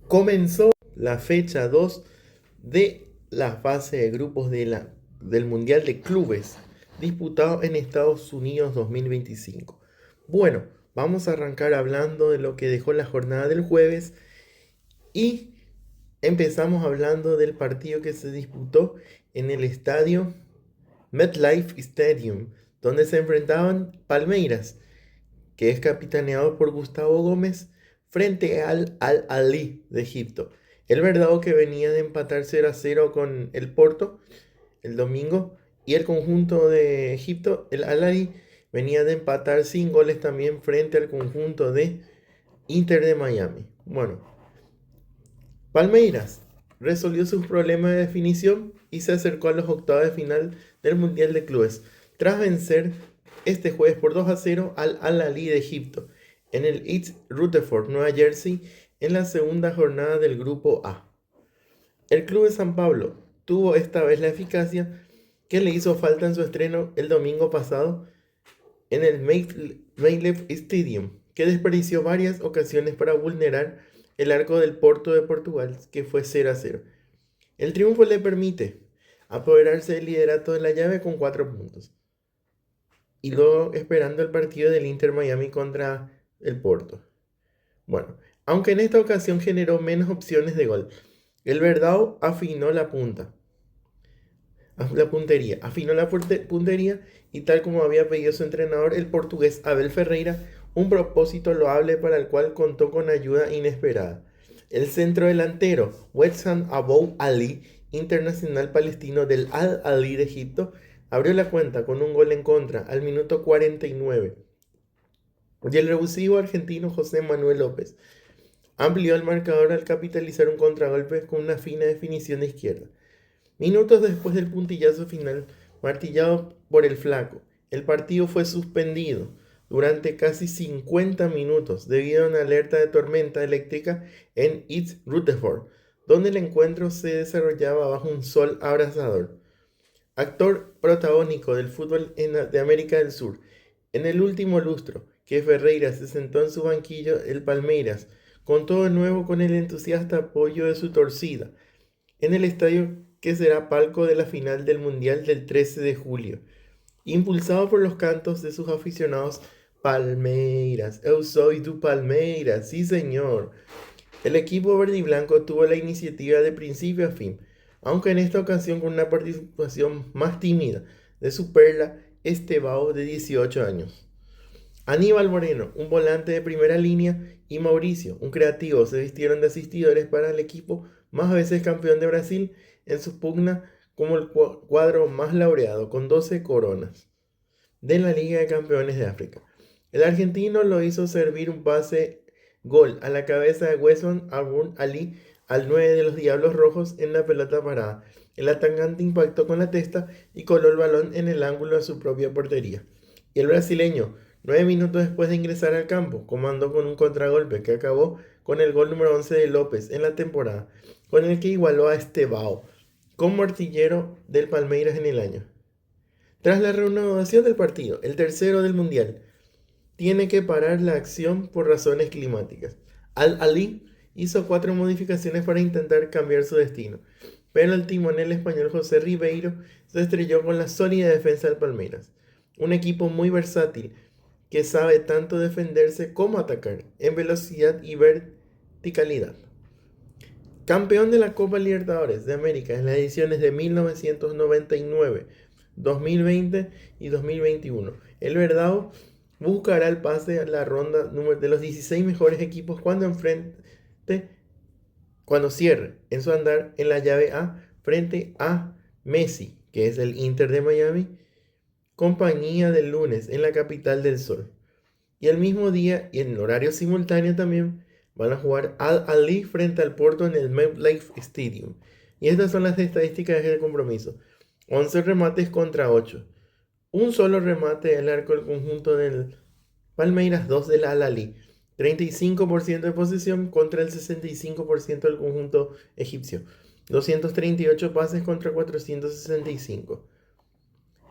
Comenzó la fecha 2 de la fase de grupos del Mundial de Clubes disputado en Estados Unidos 2025. Bueno, vamos a arrancar hablando de lo que dejó la jornada del jueves y empezamos hablando del partido que se disputó en el estadio MetLife Stadium, donde se enfrentaban Palmeiras, que es capitaneado por Gustavo Gómez, frente al Al-Ahly de Egipto. El Verdado, que venía de empatar 0-0 con el Porto el domingo, y el conjunto de Egipto, el Al-Ahly, venía de empatar sin goles también frente al conjunto de Inter de Miami. Bueno, Palmeiras resolvió sus problemas de definición y se acercó a los octavos de final del Mundial de Clubes, tras vencer este jueves por 2-0 al Al-Ahly de Egipto en el East Rutherford, Nueva Jersey, en la segunda jornada del Grupo A. El club de San Pablo tuvo esta vez la eficacia que le hizo falta en su estreno el domingo pasado en el MetLife Stadium, que desperdició varias ocasiones para vulnerar el arco del Porto de Portugal, que fue 0-0. El triunfo le permite apoderarse del liderato de la llave con 4 puntos, y luego esperando el partido del Inter Miami contra el Porto. Bueno, aunque en esta ocasión generó menos opciones de gol, el Verdao afinó la puntería, puntería, y tal como había pedido su entrenador, el portugués Abel Ferreira, un propósito loable para el cual contó con ayuda inesperada. El centro delantero, Wessam Abou Ali, internacional palestino del Al-Ahly de Egipto, abrió la cuenta con un gol en contra al minuto 49. Y el revulsivo argentino José Manuel López amplió el marcador al capitalizar un contragolpe con una fina definición de izquierda. Minutos después del puntillazo final, martillado por el Flaco, el partido fue suspendido durante casi 50 minutos debido a una alerta de tormenta eléctrica en East Rutherford, donde el encuentro se desarrollaba bajo un sol abrasador. Actor protagónico del fútbol de América del Sur, en el último lustro que Ferreira se sentó en su banquillo, el Palmeiras contó de nuevo con el entusiasta apoyo de su torcida en el estadio que será palco de la final del Mundial del 13 de julio, impulsado por los cantos de sus aficionados. Palmeiras, eu soy tu Palmeiras, sí señor. El equipo verde y blanco tuvo la iniciativa de principio a fin, aunque en esta ocasión con una participación más tímida de su perla Estevao, de 18 años. Aníbal Moreno, un volante de primera línea, y Mauricio, un creativo, se vistieron de asistidores para el equipo más veces campeón de Brasil en su pugna como el cuadro más laureado, con 12 coronas de la Liga de Campeones de África. El argentino lo hizo servir un pase gol a la cabeza de Wesson Abun Ali al 9 de los Diablos Rojos en la pelota parada. El atacante impactó con la testa y coló el balón en el ángulo de su propia portería. Y el brasileño, 9 minutos después de ingresar al campo, comandó con un contragolpe que acabó con el gol número 11 de López en la temporada, con el que igualó a Estevao como artillero del Palmeiras en el año. Tras la reanudación del partido, el tercero del Mundial, tiene que parar la acción por razones climáticas. Al-Ahly hizo 4 modificaciones para intentar cambiar su destino, pero el timonel español José Ribeiro se estrelló con la sólida defensa del Palmeiras, un equipo muy versátil que sabe tanto defenderse como atacar en velocidad y verticalidad. Campeón de la Copa Libertadores de América en las ediciones de 1999, 2020 y 2021, el Verdao buscará el pase a la ronda de los 16 mejores equipos cuando cierre en su andar en la llave A frente a Messi, que es el Inter de Miami, compañía del lunes en la capital del sol. Y el mismo día y en horario simultáneo también van a jugar Al-Ahly frente al Porto en el MetLife Stadium. Y estas son las estadísticas del compromiso: 11 remates contra 8. Un solo remate del arco del conjunto del Palmeiras, 2 del Al-Ahly. 35% de posesión contra el 65% del conjunto egipcio. 238 pases contra 465.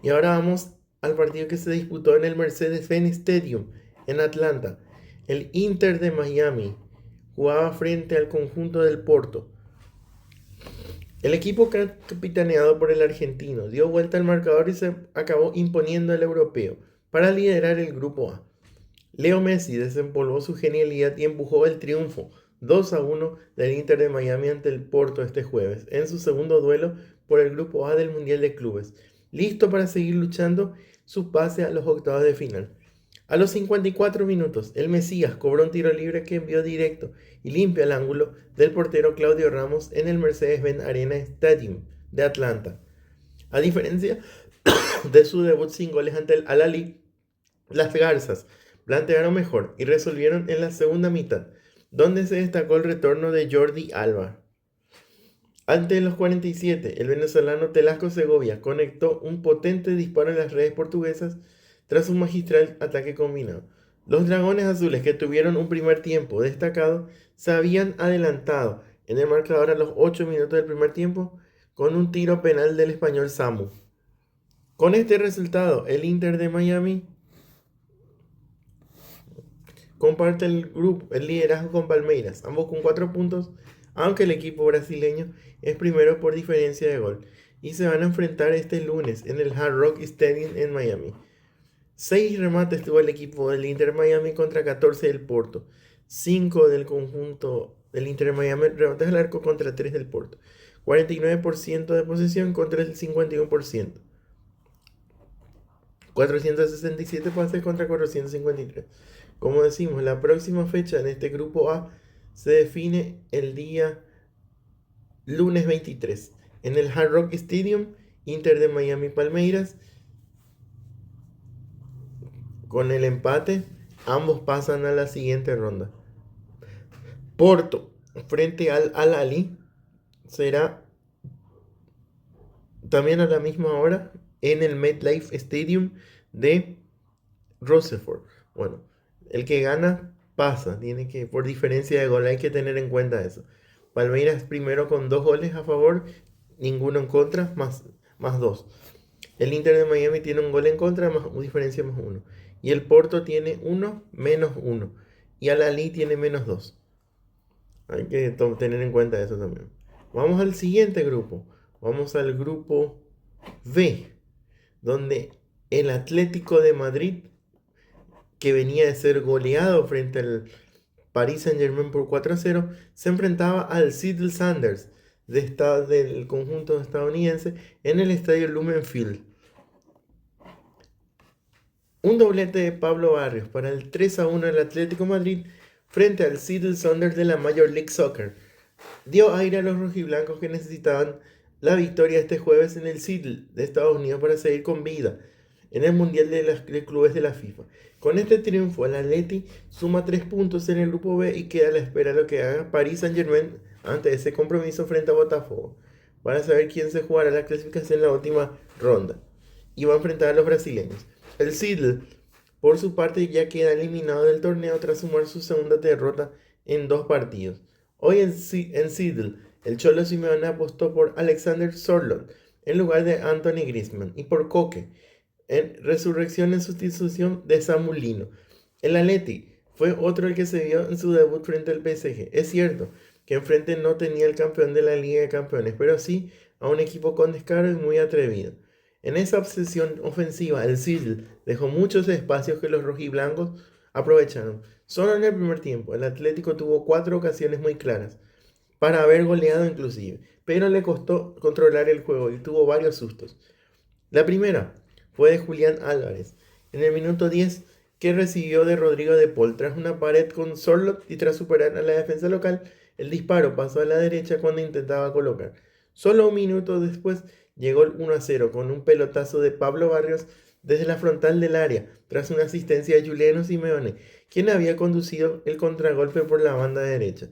Y ahora vamos al partido que se disputó en el Mercedes-Benz Stadium en Atlanta, el Inter de Miami jugaba frente al conjunto del Porto. El equipo capitaneado por el argentino dio vuelta al marcador y se acabó imponiendo al europeo para liderar el grupo A. Leo Messi desempolvó su genialidad y empujó el triunfo 2-1 del Inter de Miami ante el Porto este jueves, en su segundo duelo por el grupo A del Mundial de Clubes, listo para seguir luchando su pase a los octavos de final. A los 54 minutos, el Mesías cobró un tiro libre que envió directo y limpio al ángulo del portero Claudio Ramos en el Mercedes-Benz Arena Stadium de Atlanta. A diferencia de su debut sin goles ante el Al-Ahly, las Garzas plantearon mejor y resolvieron en la segunda mitad, donde se destacó el retorno de Jordi Alba. Ante los 47, el venezolano Telasco Segovia conectó un potente disparo en las redes portuguesas tras un magistral ataque combinado. Los Dragones Azules, que tuvieron un primer tiempo destacado, se habían adelantado en el marcador a los 8 minutos del primer tiempo con un tiro penal del español Samu. Con este resultado, el Inter de Miami comparte el liderazgo con Palmeiras, ambos con 4 puntos, aunque el equipo brasileño es primero por diferencia de gol, y se van a enfrentar este lunes en el Hard Rock Stadium en Miami. 6 remates tuvo el equipo del Inter Miami contra 14 del Porto, 5 del conjunto del Inter Miami, remates al arco contra 3 del Porto, 49% de posesión contra el 51%. 467 pases contra 453. Como decimos, la próxima fecha en este grupo A se define el día lunes 23 en el Hard Rock Stadium, Inter de Miami Palmeiras. Con el empate, ambos pasan a la siguiente ronda. Porto frente al Al-Ahly será también a la misma hora en el MetLife Stadium de Rochefort. Bueno, el que gana pasa, tiene que, por diferencia de gol, hay que tener en cuenta eso. Palmeiras primero con 2 goles a favor, ninguno en contra, más 2. El Inter de Miami tiene un gol en contra, más diferencia más 1. Y el Porto tiene 1 menos 1. Y Al-Ahly tiene menos 2. Hay que tener en cuenta eso también. Vamos al siguiente grupo. Vamos al grupo B, donde el Atlético de Madrid, que venía de ser goleado frente al Paris Saint-Germain por 4-0, se enfrentaba al Seattle Sounders del conjunto estadounidense en el estadio Lumen Field. Un doblete de Pablo Barrios para el 3-1 del Atlético de Madrid frente al Seattle Sounders de la Major League Soccer dio aire a los rojiblancos que necesitaban la victoria este jueves en el Seattle de Estados Unidos para seguir con vida en el Mundial de Clubes de la FIFA. Con este triunfo, el Atleti suma 3 puntos en el grupo B y queda a la espera de lo que haga Paris Saint-Germain ante ese compromiso frente a Botafogo, para saber quién se jugará la clasificación en la última ronda y va a enfrentar a los brasileños. El Seattle, por su parte, ya queda eliminado del torneo tras sumar su segunda derrota en 2 partidos. Hoy en Seattle, el Cholo Simeone apostó por Alexander Sørloth en lugar de Anthony Griezmann y por Koke en resurrección en sustitución de Samu Lino. El Atleti fue otro el que se vio en su debut frente al PSG. Es cierto que enfrente no tenía el campeón de la Liga de Campeones, pero sí a un equipo con descaro y muy atrevido. En esa obsesión ofensiva, el Seattle dejó muchos espacios que los rojiblancos aprovecharon. Solo en el primer tiempo, el Atlético tuvo 4 ocasiones muy claras, para haber goleado inclusive, pero le costó controlar el juego y tuvo varios sustos. La primera fue de Julián Álvarez, en el minuto 10, que recibió de Rodrigo de Paul tras una pared con Sørloth y tras superar a la defensa local, el disparo pasó a la derecha cuando intentaba colocar. Solo un minuto después llegó el 1-0 con un pelotazo de Pablo Barrios desde la frontal del área, tras una asistencia de Giuliano Simeone, quien había conducido el contragolpe por la banda derecha.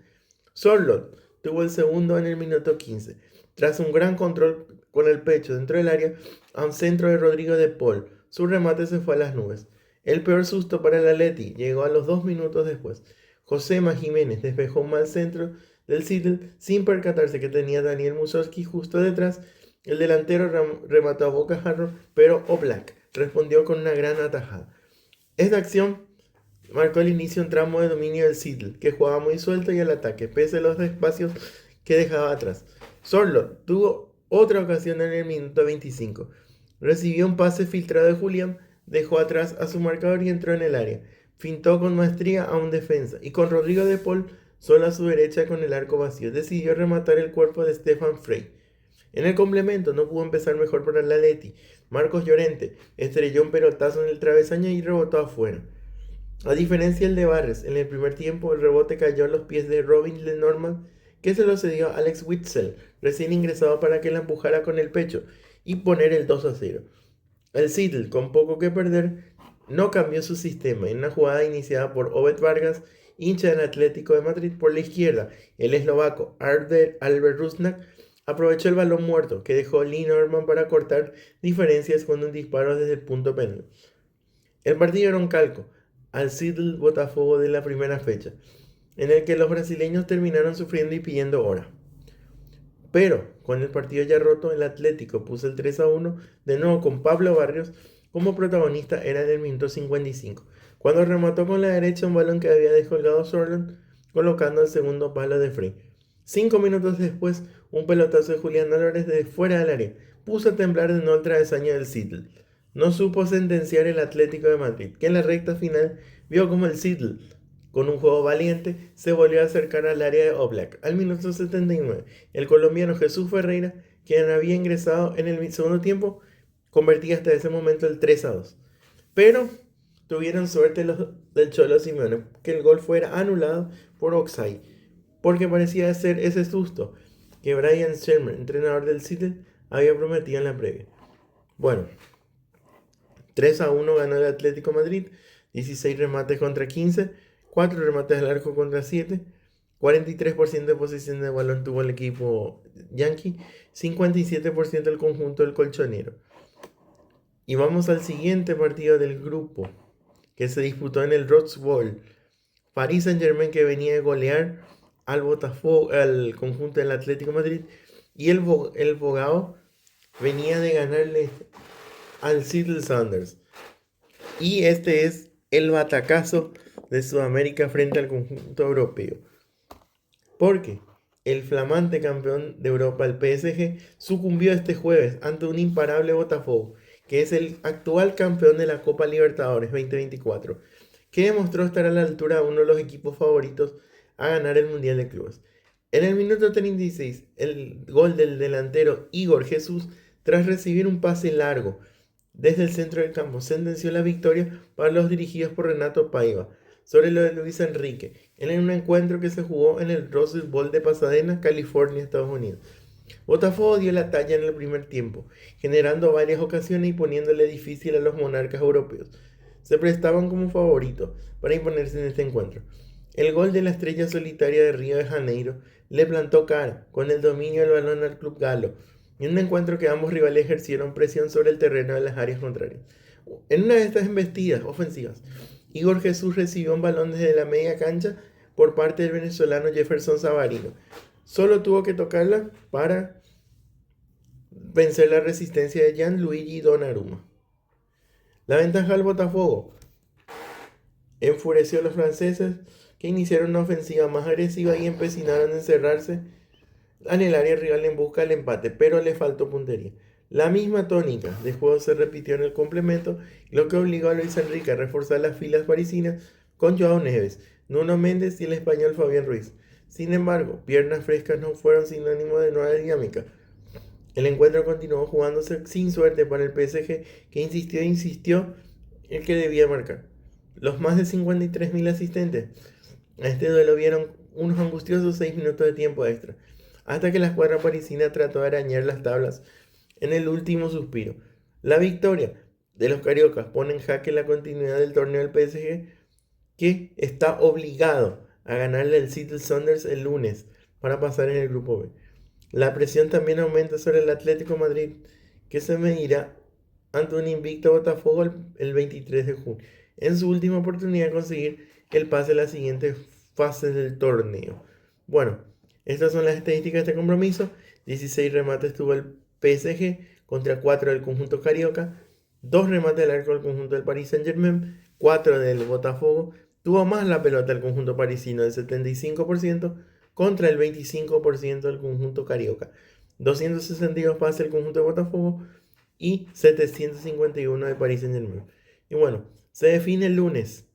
Sørloth tuvo el segundo en el minuto 15, tras un gran control con el pecho dentro del área a un centro de Rodrigo de Paul. Su remate se fue a las nubes. El peor susto para el Atleti llegó a los 2 minutos después. Josema Jiménez despejó un mal centro del Seattle sin percatarse que tenía Daniel Mussorgsky justo detrás. El delantero remató a bocajarro, pero Oblak respondió con una gran atajada. Esta acción marcó el inicio un tramo de dominio del Seattle, que jugaba muy suelto y al ataque, pese a los espacios que dejaba atrás. Sorloth tuvo otra ocasión en el minuto 25. Recibió un pase filtrado de Julián, dejó atrás a su marcador y entró en el área. Fintó con maestría a un defensa y con Rodrigo de Paul solo a su derecha con el arco vacío. Decidió rematar el cuerpo de Stefan Frey. En el complemento no pudo empezar mejor para el Atleti. Marcos Llorente estrelló un pelotazo en el travesaño y rebotó afuera. A diferencia del de Barres, en el primer tiempo el rebote cayó a los pies de Robin Lenormand, que se lo cedió a Alex Witsel, recién ingresado, para que la empujara con el pecho y poner el 2-0. El Seattle, con poco que perder, no cambió su sistema. En una jugada iniciada por Obed Vargas, hincha del Atlético de Madrid, por la izquierda, el eslovaco Albert Rusnak aprovechó el balón muerto que dejó Lee Norman para cortar diferencias con un disparo desde el punto penal. El partido era un calco al Seattle Botafogo de la primera fecha, en el que los brasileños terminaron sufriendo y pidiendo hora. Pero, con el partido ya roto, el Atlético puso el 3-1, de nuevo con Pablo Barrios como protagonista. Era en el minuto 55, cuando remató con la derecha un balón que había descolgado Sorloth, colocando el segundo palo de Frey. 5 minutos después, un pelotazo de Julián Álvarez desde fuera del área puso a temblar de nuevo el travesaño del Seattle. No supo sentenciar el Atlético de Madrid, que en la recta final vio como el Seattle, con un juego valiente, se volvió a acercar al área de Oblak. Al minuto 79, el colombiano Jesús Ferreira, quien había ingresado en el segundo tiempo, convertía hasta ese momento el 3-2. Pero tuvieron suerte los del Cholo Simeone, que el gol fuera anulado por offside, porque parecía ser ese susto que Brian Sherman, entrenador del City, había prometido en la previa. Bueno, 3-1 ganó el Atlético Madrid, 16 remates contra 15, 4 remates al arco contra 7, 43% de posición de balón tuvo el equipo Yankee, 57% el conjunto del colchonero. Y vamos al siguiente partido del grupo, que se disputó en el Rose Bowl. Paris Saint-Germain, que venía de golear al Botafogo, al conjunto del Atlético de Madrid, y el Bogao venía de ganarle al Seattle Sounders. Y este es el batacazo de Sudamérica frente al conjunto europeo, porque el flamante campeón de Europa, el PSG, sucumbió este jueves ante un imparable Botafogo, que es el actual campeón de la Copa Libertadores 2024, que demostró estar a la altura de uno de los equipos favoritos a ganar el Mundial de Clubes. En el minuto 36, el gol del delantero Igor Jesús, tras recibir un pase largo desde el centro del campo, sentenció la victoria para los dirigidos por Renato Paiva sobre lo de Luis Enrique, en un encuentro que se jugó en el Rose Bowl de Pasadena, California, Estados Unidos. Botafogo dio la talla en el primer tiempo, generando varias ocasiones y poniéndole difícil a los monarcas europeos. Se prestaban como favoritos para imponerse en este encuentro. El gol de la estrella solitaria de Río de Janeiro le plantó cara con el dominio del balón al club galo, en un encuentro que ambos rivales ejercieron presión sobre el terreno de las áreas contrarias. En una de estas embestidas ofensivas, Igor Jesús recibió un balón desde la media cancha por parte del venezolano Jefferson Savarino. Solo tuvo que tocarla para vencer la resistencia de Gianluigi Donnarumma. La ventaja del Botafogo enfureció a los franceses, que iniciaron una ofensiva más agresiva y empecinaron en encerrarse en el área rival en busca del empate, pero le faltó puntería. La misma tónica de juego se repitió en el complemento, lo que obligó a Luis Enrique a reforzar las filas parisinas con Joao Neves, Nuno Méndez y el español Fabián Ruiz. Sin embargo, piernas frescas no fueron sinónimo de nueva dinámica. El encuentro continuó jugándose sin suerte para el PSG, que insistió el que debía marcar. Los más de 53.000 asistentes a este duelo vieron unos angustiosos 6 minutos de tiempo extra, hasta que la escuadra parisina trató de arañar las tablas en el último suspiro. La victoria de los cariocas pone en jaque la continuidad del torneo del PSG, que está obligado a ganarle al Seattle Sounders el lunes para pasar en el grupo B. La presión también aumenta sobre el Atlético de Madrid, que se medirá ante un invicto Botafogo el 23 de junio, en su última oportunidad de conseguir el pase a las siguientes fases del torneo. Bueno, estas son las estadísticas de este compromiso. 16 remates tuvo el PSG contra 4 del conjunto carioca, 2 remates del arco del conjunto del Paris Saint-Germain, 4 del Botafogo, Tuvo más la pelota el conjunto parisino, el 75% contra el 25% del conjunto carioca. 262 pases el conjunto de Botafogo y 751 de Paris Saint-Germain. Y bueno, se define el lunes.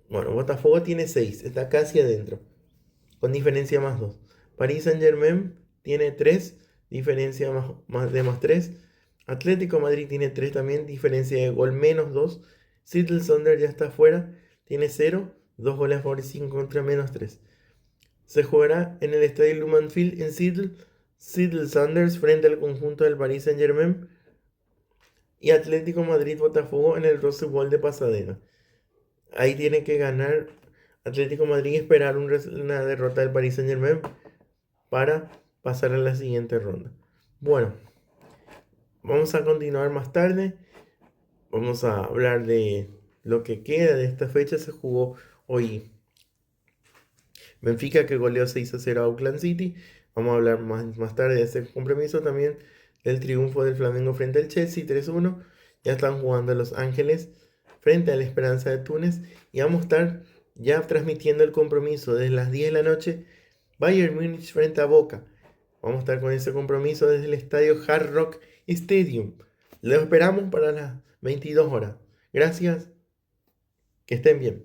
Bueno, Botafogo tiene 6, está casi adentro, con diferencia más 2. Paris Saint-Germain tiene 3, diferencia más 3. Atlético Madrid tiene 3 también, diferencia de gol menos 2. Seattle Sounders ya está fuera, tiene 0, 2 goles a favor y 5 contra menos 3. Se jugará en el estadio Lumen Field en Seattle. Seattle Sounders frente al conjunto del Paris Saint-Germain y Atlético Madrid-Botafogo en el Rose Bowl de Pasadena. Ahí tiene que ganar Atlético Madrid y esperar una derrota del Paris Saint-Germain para pasar a la siguiente ronda. Bueno, vamos a continuar más tarde. Vamos a hablar de lo que queda de esta fecha. Se jugó hoy Benfica, que goleó 6-0 a Auckland City. Vamos a hablar más tarde de ese compromiso, también del triunfo del Flamengo frente al Chelsea 3-1. Ya están jugando Los Ángeles frente a la Esperanza de Túnez. Y vamos a estar ya transmitiendo el compromiso desde las 10 de la noche. Bayern Múnich frente a Boca. Vamos a estar con ese compromiso desde el estadio Hard Rock Stadium. Lo esperamos para las 22 horas. Gracias, que estén bien.